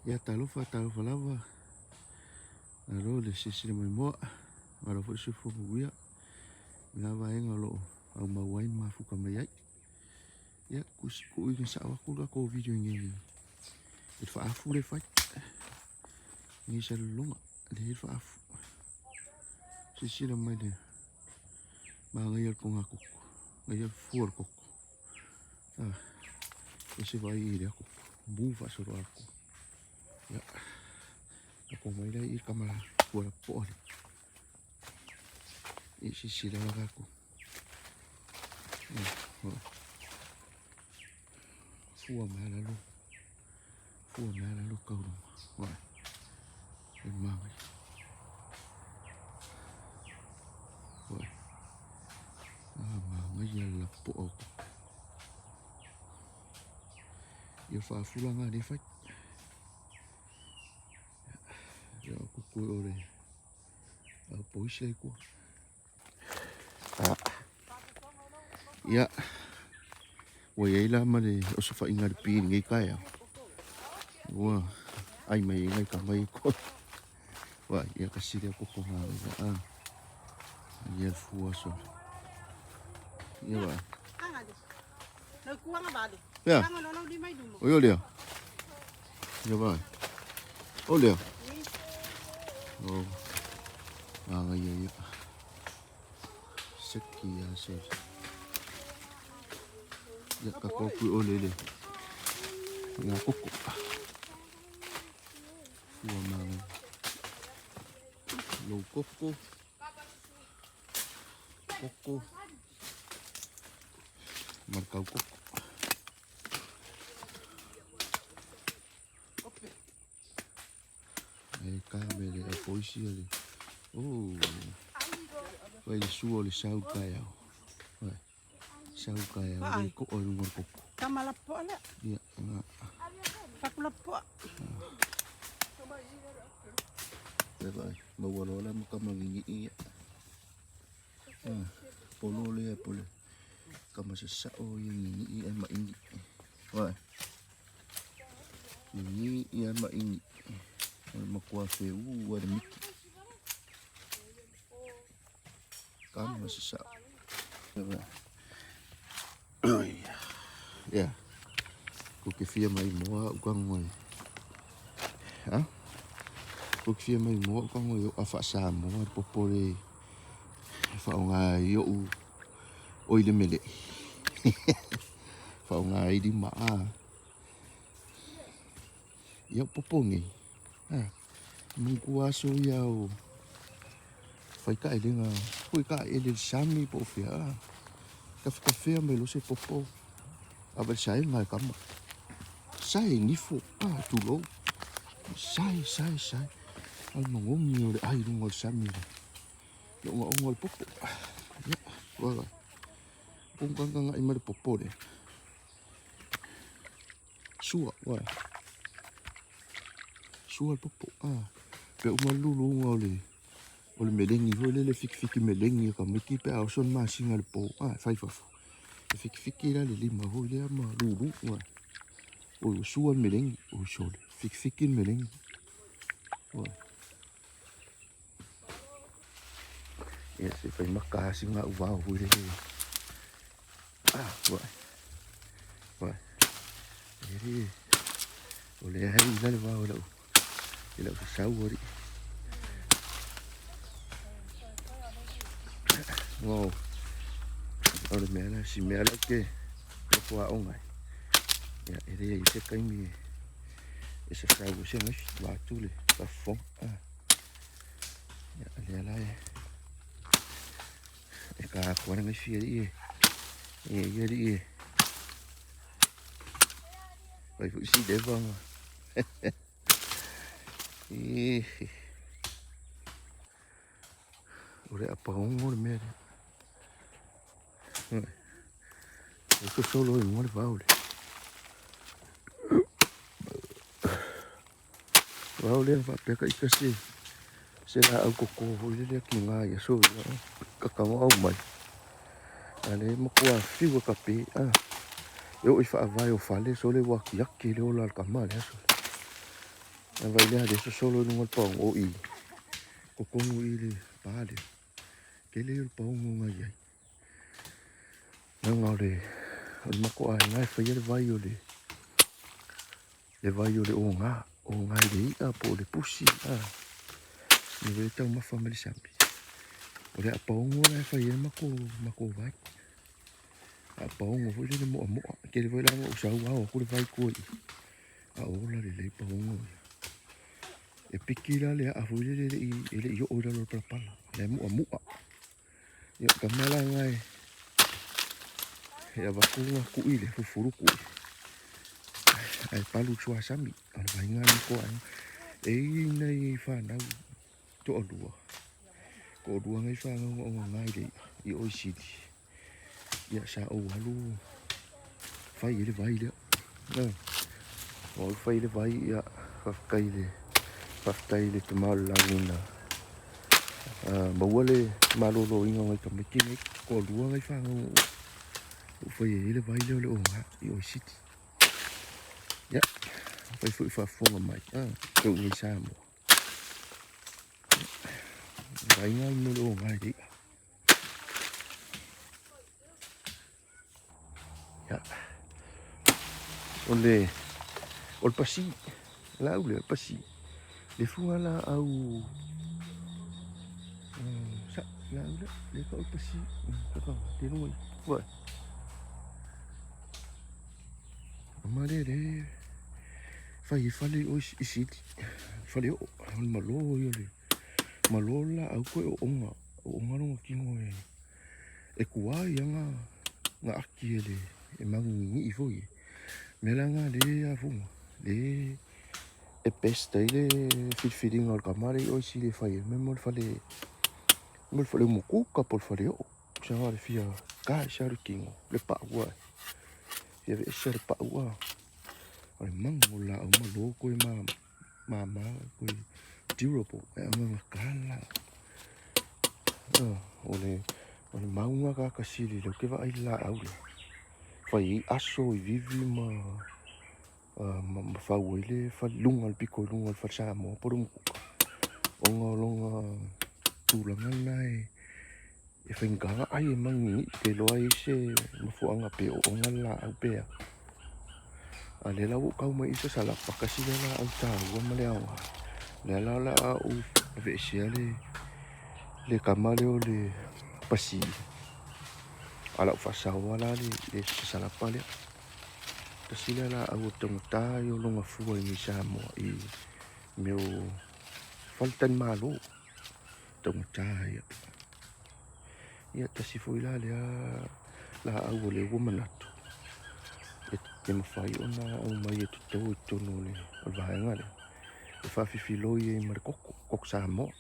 Ya talofa lava. Alo le sisi le moa. Alo fo se fo buia. Nga vaenga lo au mawain mafuka mai ai. Ya ku i sa wa ku ko video ngi. Il faaʻafu le fai. Ngi sa longa le faaʻafu. Sisi le mai le. Ma ngai ko ngako. Ngai fuor ko. Ah. Ese vai ir ako. Bufa so ako. Ya. Ako mai le i kamera fuora po. Isi sila ako. Fua malalo. Fua malalo kauru. Wai. E mangai. Wai. Ah, mangai ya la po ako. Ya faaʻafu nga le fai. Ya aku ko ore. Au poisi ai ko. Ah. Ya. Wai la male o se fa inga pi ngai kai. Wa. Ai mai ngai ka mai ko. Wa ya ka sire ko ko nga. Ah. Ya fua so. Ya wa. Nó cuống nó bà đi. Ya. Nó đi mấy đùng. Oi olha. Ya va. Olha. Oh. Ah, ya. Sekia so. Ya ka ko pu ole le. Nga koko. Fua mang. Lo koko. Koko. Marcau koko. Kamere a poisi ali. Oh. Vai le suo le sau kai au. Vai. Sau kai au ko o ngor koko. Kamala po ala. Ya, nga. Pakula po. Vai. Mawalo la mo kamangi i. Ah. Polo le pole. Kama se sa o i ma ingi. Vai. Ni i ma ingi. Makua feu ada miki. Kamu masih sak. Ya. Ku kefia mai moa ukang moi. Ha? Ku kefia mai moa ukang moi afa sa moa popore. Fa nga yo o ile mele. Fa nga i di ma. Ya popongi. Ah, mengkuaso yau. Fai ka elenga, fui ka ele sami po fia. Kafe melo se popo. Abel sai ngai kama. Sai ni fo pa tulo. Sai. Al mangom ni ole ai ngol sami. Lo ngol popo. Ya, wala. Kung kang ai mar popo de. Sua, wala. Sual popo pe umalulu ngole ole melengi ole le fik melengi ka miki pe au son ma singal po faifafu le fik la le lima ho le ma lulu o sual melengi o sole fik melengi ya se fai maka singa uwa ho le wa eri ole hai la le wa ole Ila usau ori. Wow. Ora mena si mela ke ko a ongai. Ya ere ite kai mi. Esa sau se ngai wa tule ka fo. Ya ale ala e ka ko ngai fi ri. Ri. Vai si devang. Ore apa ngor mere. Ko solo e ngor vaule. Vaule va peka ikasi. Se la au koko hole le ki nga ya so ka ka au mai. Ale mo ko fiwa ka pe eu i fa vai o fale so le wa ki le o la ka mal so. Na vai le de solo no pong o I. Ko kongu I le pale. Ke le pong nga ia. Na ngore o mako ai ngai fa le vai o le. Le vai o le o nga le a po le pusi a. Ni ve tau ma family sampi. O le a pong o fa ia mako vai. A pong o le mo ke le vai la o sa wa o ku le vai ko. A ola le pong o. E pikira le a fu le yo o le pala. Le mo. Ia kamala ngai. Ia wakunga ku I le fufuru ku. Ai palu chua sami. Ana vai ngani ko ai. E nei whanau to olua. Ko olua ngai whanau o ngai le I oi siti. Ia sa o halu. Whai ele vai le. O whai le vai ia whafkai le te malu langina. Maua le malolo inga ngai kamiki ngai. Ko olua ngai whanau. Whai ele vai le o ngai I oi siti. Ia. Whai fui whafonga mai. Kau ngai sa mo. Vai ngai no le o ngai le. Ja. O le pasi. La ule pasi. Le funga la au. Sa la ule le ka o pasi. Ka te no mai. Vai. Amare le. Fai fale o isiti. Fale o malo yo le. Malo la au ko o onga. O onga no kingo e. E kuai nga aki ele. E mangi ni foi. Melanga le a funga. Le e pesta ile filfiling al kamare o si le fai me mol fale muku ka por fale o sa le fia ka sa le kingo le pa wa ia ve sa pa wa al mango la o malo ko mama ko durable e ma kala o le maunga ka kasili le ke va ai la au le fai aso I vivi ma fa wele fa lunga al pico lunga al fa sa mo por un longa tulanga nai e whaingaga ai e mangi te loa I se mafuanga pe o onga la au pea. A le lau kau mai isa salapa kasi le la au tāua ma le aunga. Le la au veesia le kamale o le pasi. A lau whasawa la le salapa le. Kasi le la au tangata I o longa fua I Samoa I meo faltan malo. Tangata ia. Ia tasi foi la au le womanatu. E mawhai ona au mai e tutau I tono le o vaenga le. E whawhiwhiloi e marikoko, kok Samoa.